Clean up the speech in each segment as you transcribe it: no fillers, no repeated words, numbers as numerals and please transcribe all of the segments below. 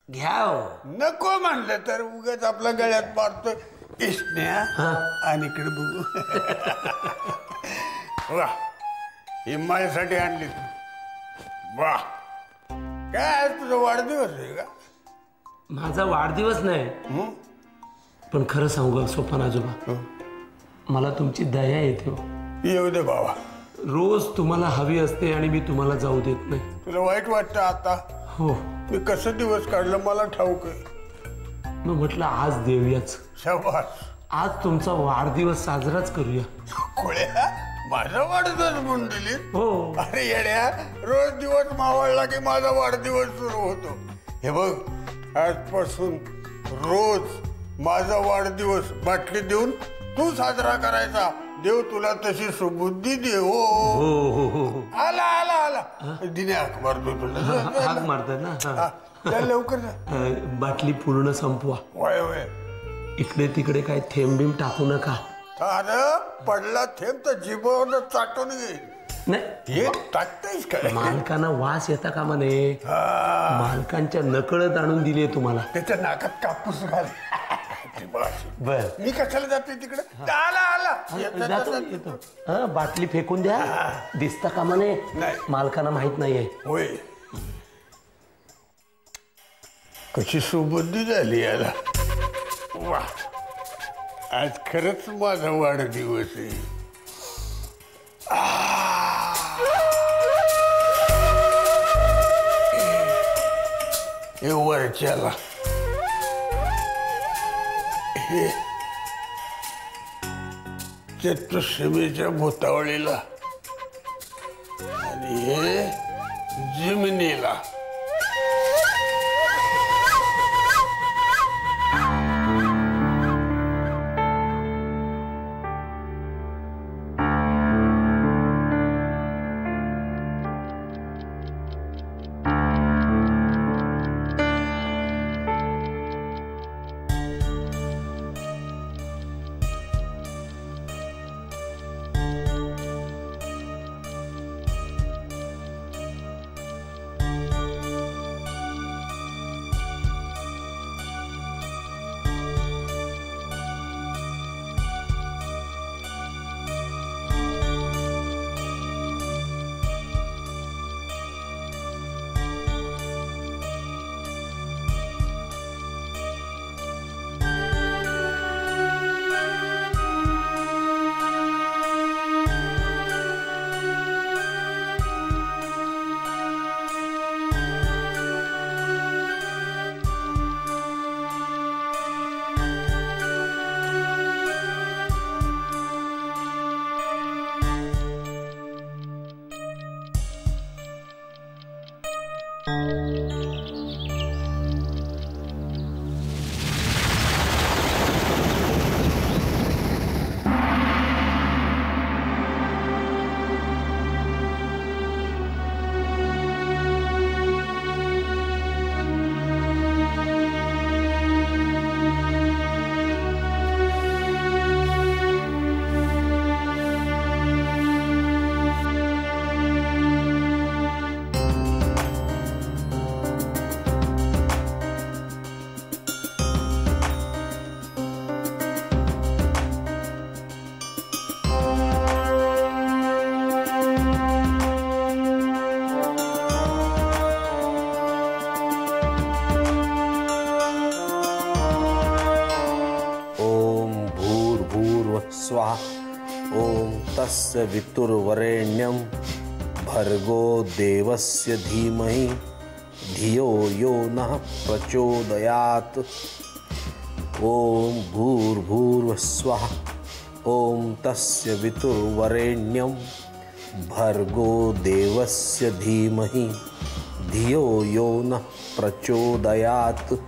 घ्या हो. नको म्हणलं तर उगाच आपल्या गळ्यात मारतोय इष्ण्या आणि इकडे बघू. वा ही माझ्यासाठी आणली तू. वा काय तुझा वाढदिवस आहे का? माझा वाढदिवस नाही, पण खरं सांगू सोपान आजोबा, मला तुमची दया येते हो. येऊ दे बाबा. रोज तुम्हाला हवी असते आणि मी तुम्हाला जाऊ देत नाही. तुला वाईट वाटतं आता? हो. मी कसं दिवस काढलं मला ठाऊक आहे. मग म्हटलं आज देऊयाच. शाबास. आज तुमचा वाढदिवस साजराच करूया. खोळ्या माझा वाढदिवस म्हणून दिली? हो. अरे येड्या, रोज दिवस मावळला की माझा वाढदिवस सुरू होतो. हे बघ, आजपासून रोज माझा वाढदिवस बाटली देऊन तू साजरा करायचा. देव तुला तशी सुबुद्धी दे. हो हो हो. आला आला आला. दिने हाक मारतो तुला. हाक मारतात ना. चल लवकर जा. बाटली पूर्ण संपवा. वय वय. इकडे तिकडे काय थेंब बिंब टाकू नका. अरे पडला थेंब तर जिभेवर चाटून घेईल. नाही हे टाकतेस काय? मालकांना वास येता कामा नये. मालकांच्या नकळत आणून दिली तुम्हाला. त्याच्या नाकात कापूस घाल. बर मी कशाला जाते तिकडे? आला आला. येतो. बाटली फेकून द्या. दिसता कामा नये. मालकांना माहित नाहीये. होय. कशी सुबुद्धी झाली याला. वा आज खरंच माझा वाढदिवस आहे. हे वरच्याला हे चतुर्सीमेच्या भूतावळीला आणि हे जिमिनीला. स्वाहा। ओम तस्य वितुर्वरेण्यं भर्गो देवस्य धीमहि धियो यो नः प्रचोदयात्। ओम भूर्भुवस्सुवः। ओम तस्य वितुर्वरेण्यं भर्गो देवस्य धीमहि धियो यो नः प्रचोदयात्।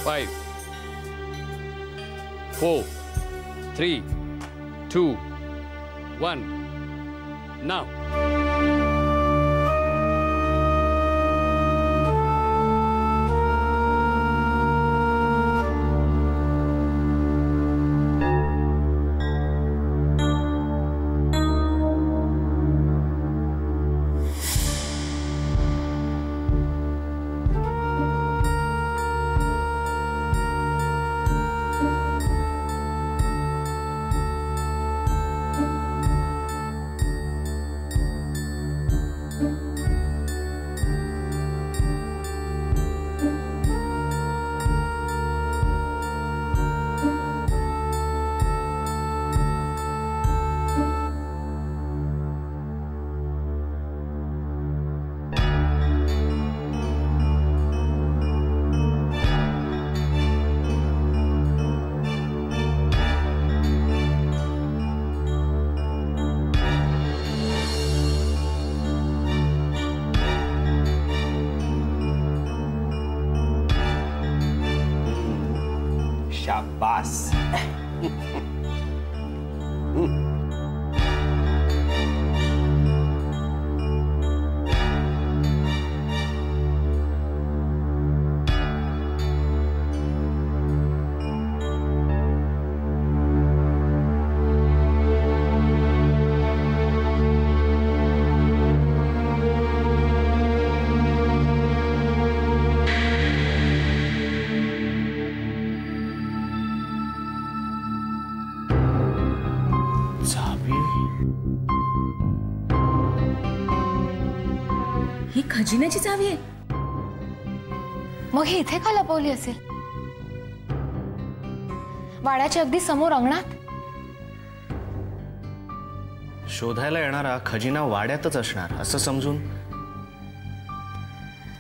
5 4 3 2 1 now. शाबास. ही खजिन्याची चावी आहे. मग ही इथे का लपवली असेल? वाड्याच्या अगदी समोर अंगणात. शोधायला येणारा खजिना वाड्यातच असणार असं समजून,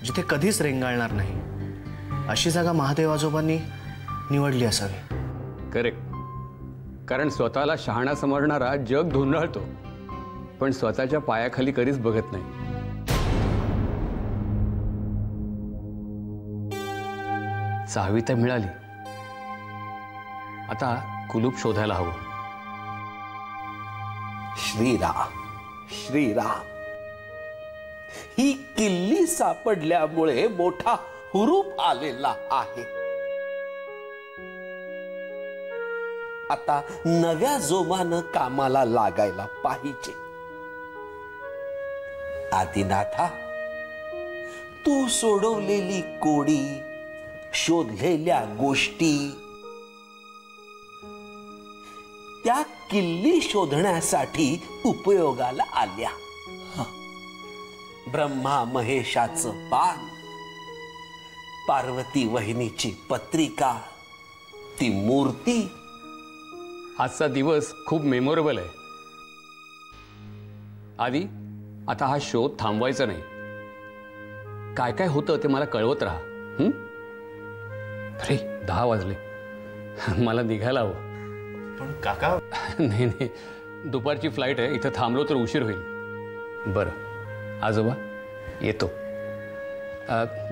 जिथे कधीच रेंगाळणार नाही अशी जागा महादेव आजोबांनी निवडली असावी. करेक्ट. कारण स्वतःला शहाणा समजणारा जग धुंडाळतो, पण स्वतःच्या पायाखाली कधीच बघत नाही. चावी तर मिळाली, आता कुलूप शोधायला हवं. श्रीराम श्रीराम. ही किल्ली सापडल्यामुळे मोठा हुरूप आलेला आहे. आता नव्या जोमानं कामाला लागायला पाहिजे. आदिनाथा, तू सोडवलेली कोडी, शोधलेल्या गोष्टी त्या किल्ली शोधण्यासाठी उपयोगाला आल्या. ब्रह्मा महेशाचं पान, पार्वती वहिनीची पत्रिका, ती मूर्ती. आजचा दिवस खूप मेमोरेबल आहे. आधी आता हा शोध थांबवायचा नाही. काय काय होतं ते मला कळवत राहा. अरे 10 वाजले, मला निघायला हवं. पण काका. नाही नाही, दुपारची फ्लाईट आहे, इथं थांबलो तर उशीर होईल. बरं आजोबा येतो.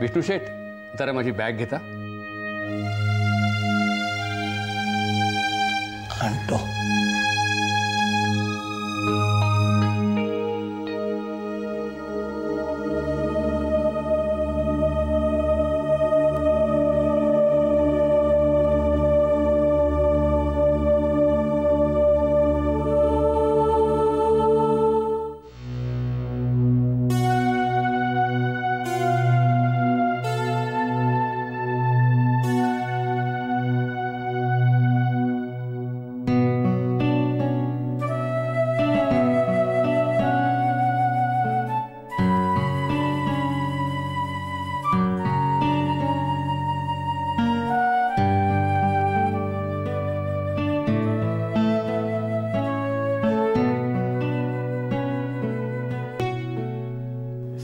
विष्णू शेठ, जरा माझी बॅग घेता. आणतो.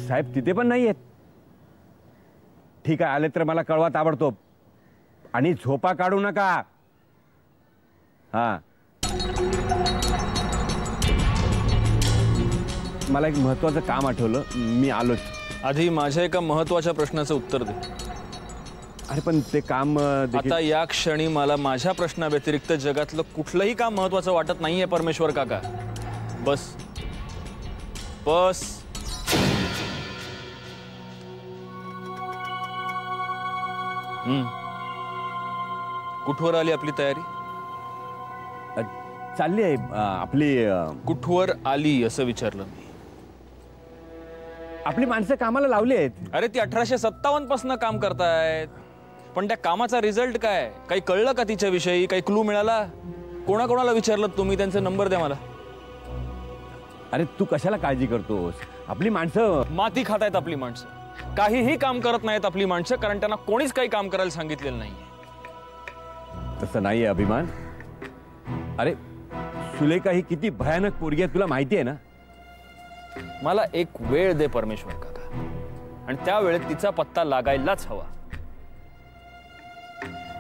साहेब तिथे पण नाही आहेत. ठीक आहे, आले तर मला कळवा ताबडतोब. आणि झोपा काढू नका. हा, मला एक महत्वाचं काम आठवलं, मी आलोच. आधी माझ्या एका महत्वाच्या प्रश्नाचं उत्तर दे. अरे पण ते काम आता या क्षणी मला माझ्या प्रश्नाव्यतिरिक्त जगातलं कुठलंही काम महत्वाचं वाटत नाहीये परमेश्वर काका. बस बस. कुठवर आली आपली तयारी? चालली आहे आपली. कुठवर आली असं विचारलं मी. आपली माणसं कामाला लावली आहेत. अरे ती 1857 पासून काम करतायत, पण त्या कामाचा रिझल्ट काय? काही कळलं का तिच्याविषयी? काही क्लू मिळाला? कोणाकोणाला विचारलं तुम्ही? त्यांचे नंबर द्या मला. अरे तू कशाला काळजी करतोस? आपली माणसं माती खातायत. आपली माणसं काहीही काम करत नाहीत आपली माणसं, कारण त्यांना कोणीच काही काम करायला सांगितलेलं नाहीये. तसं नाहीये अभिमान. अरे सुलेखा ही किती भयानक पोरगी आहे तुला माहिती आहे ना. मला एक वेळ दे परमेश्वर काका, आणि त्या वेळेत तिचा पत्ता लागायलाच हवा.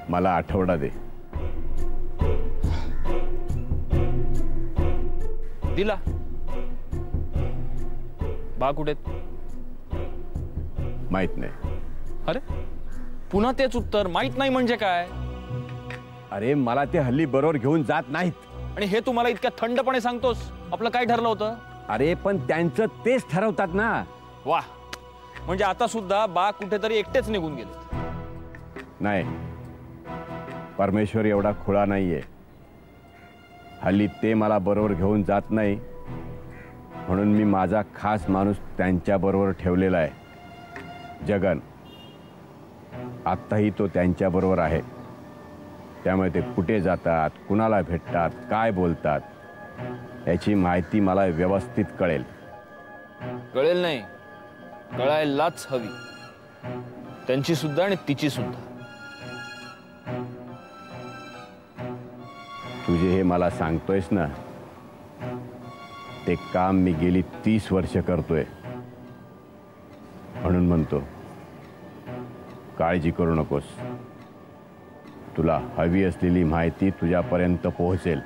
मला आठवडा दे. दिला. बा कुठे? माहित नाही. अरे पुन्हा तेच उत्तर, माहित नाही म्हणजे काय? अरे मला ते हल्ली बरोबर घेऊन जात नाहीत. आणि हे तुम्हाला इतक्या थंडपणे सांगतोस? आपलं काय ठरलं होतं? अरे पण त्यांचं तेच ठरवतात ना. वा, म्हणजे आता सुद्धा बा कुठेतरी एकटेच निघून गेले? नाही, परमेश्वर एवढा खुळा नाहीये. हल्ली ते मला बरोबर घेऊन जात नाही, म्हणून मी माझा खास माणूस त्यांच्या बरोबर ठेवलेला आहे, जगन. आत्ताही तो त्यांच्या बरोबर आहे. त्यामुळे ते कुठे जातात, कुणाला भेटतात, काय बोलतात याची माहिती मला व्यवस्थित कळेल. कळेल नाही, कळायलाच हवी. त्यांची सुद्धा आणि तिची सुद्धा. तुझे हे मला सांगतोयस ना, ते काम मी गेली 30 वर्ष करतोय. म्हणून म्हणतो, काळजी करू नकोस. तुला हवी असलेली माहिती तुझ्यापर्यंत पोहोचेल.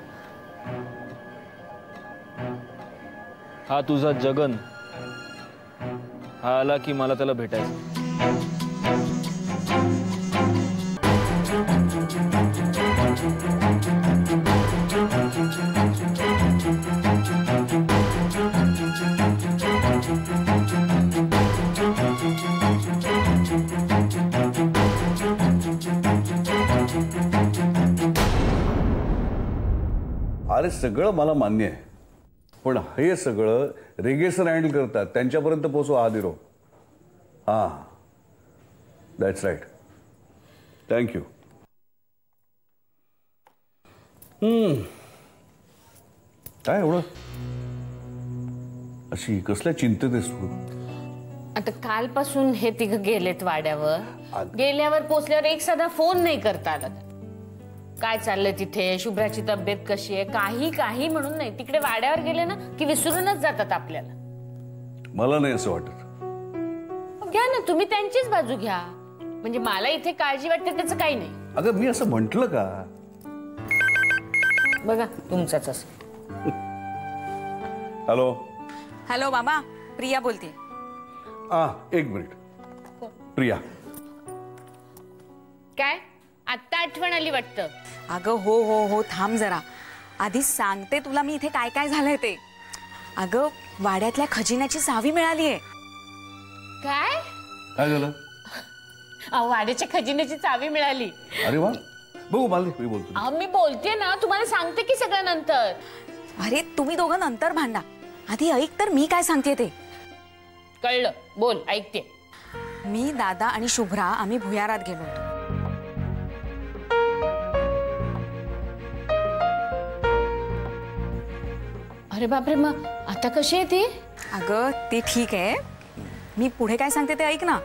हा तुझा जगन हा आला की मला त्याला भेटायचं. अरे सगळं मला मान्य आहे, पण हे सगळं रेगेसर हँडल करतात, त्यांच्यापर्यंत पोहोचवा हा निरोप. हां, दॅट्स राईट. थँक्यू. काय एवढं अशी कसल्या चिंतेत आहेस तू? आता कालपासून हे तिघं गेलेत वाड्यावर. गेल्यावर पोचल्यावर एक साधा फोन नाही करता आला. काय चाललंय तिथे, शुभ्राची तब्येत कशी आहे, काही म्हणून नाही. तिकडे वाड्यावर गेले ना की विसरूनच जातात आपल्याला. मला नाही असं वाटत. घ्या ना तुम्ही त्यांचीच बाजू घ्या. म्हणजे मला इथे काळजी वाटते त्याचं काही नाही. अगं मी असं म्हटलं का? बघा तुमचाच असं. हॅलो. हॅलो मामा, प्रिया बोलते. एक मिनिट. प्रिया, काय आत्ता आठवण आली वाटतं? अगं हो हो हो, थांब जरा. आधी सांगते तुला मी इथे काय काय झालंय ते. अगं वाड्यातल्या खजिन्याची चावी मिळालीये. काय काय झालं? वाड्याच्या खजिन्याची चावी मिळाली. अरे वा, बघू मला, मी बोलतो. मी बोलते ना, तुम्हाला सांगते की सगळं नंतर. अरे तुम्ही दोघं नंतर भांडा, आधी ऐक तर मी काय सांगते ते. कळलं, बोल, ऐकते. मी, दादा आणि शुभ्रा आम्ही भुयारात गेलो होतो. अरे बापरे, मग आता कशी आहे ती? अगं ती ठीक आहे. मी पुढे काय सांगते ते ऐक ना.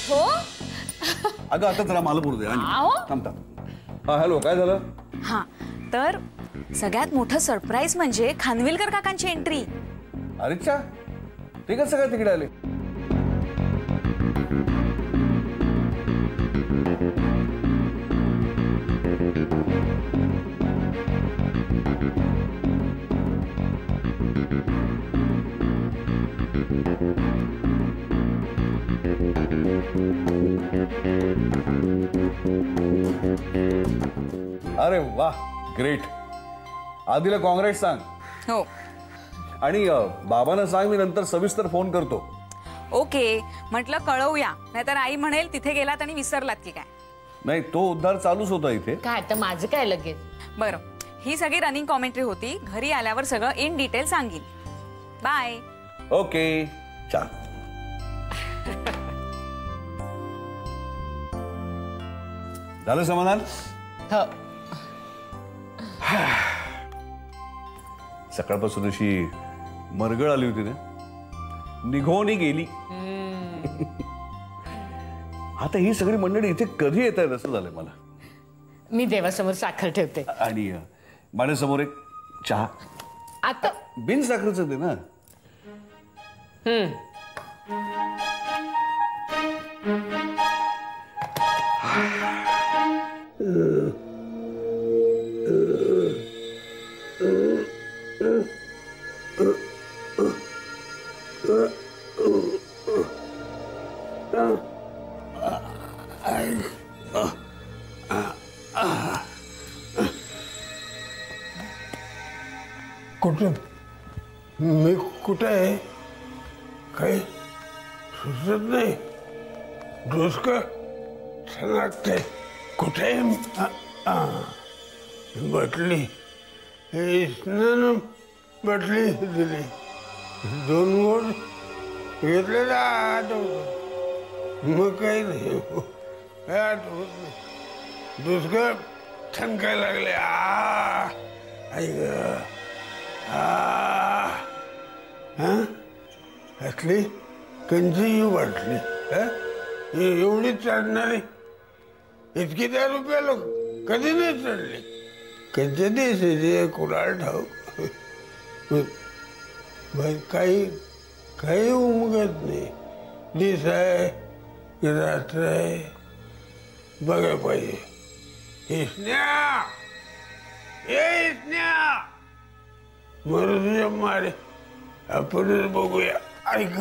हो, अगं आता जरा मला बोलू दे. थांब थांब. हॅलो, काय झालं? हा, तर सगळ्यात मोठं सरप्राईज म्हणजे खानविलकर काकांची एंट्री. अरेच्छा, ते कसं काय तिकडे आले? अरे वा, ग्रेट. आधीला काँग्रेस सांग. हो. आणि बाबांना सांग मी नंतर सविस्तर फोन करतो. ओके, म्हटलं कळवूया, नाहीतर आई म्हणेल तिथे गेलात आणि विसरलात की काय. नाही, तो उद्धार चालूच होता इथे. काय तर माझं काय लगेच. बरं, ही सगळी रनिंग कॉमेंट्री होती. घरी आल्यावर सगळं इन डिटेल सांगीन. बाय. ओके, छान. झालं समाधान? हो. सकाळपासून अशी मरगळ आली होती ना, निघूनही गेली. आता ही सगळी मंडळी इथे कधी येत आहेत असं झालंय मला. मी देवासमोर साखर ठेवते. आणि माझ्यासमोर एक चहा. आता बिन साखरेचं दे ना. कुठं मी कुठं आहे काही सुचत नाही. डोसकं लागतंय. कुठे बटली बटली दिली. 2 गोड घेतले तर आठवत. मग काही नाही, काय आठवत नाही. डोसकं थंकायला लागले. आई ग असली कंची वाटली. एवढी चढणारी इतकी 10 रुपये लोक कधी नाही चढले. कधी दिसायचे कुणाला ठाऊक. काही उमगत नाही. दिस आहे की रात्र आहे बघायला पाहिजे. इसन्या ये इसन्या मरू तुझ्या मारे. आपणच बघूया. ऐक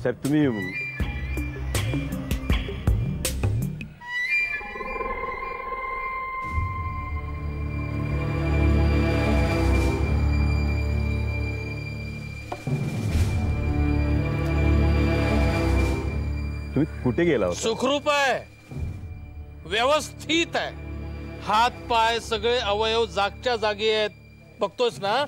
साहेब तुम्ही कुठे गेला होता? सुखरूप आहे, व्यवस्थित आहे. हात पाय सगळे अवयव जागच्या जागी आहेत. बघतोस ना.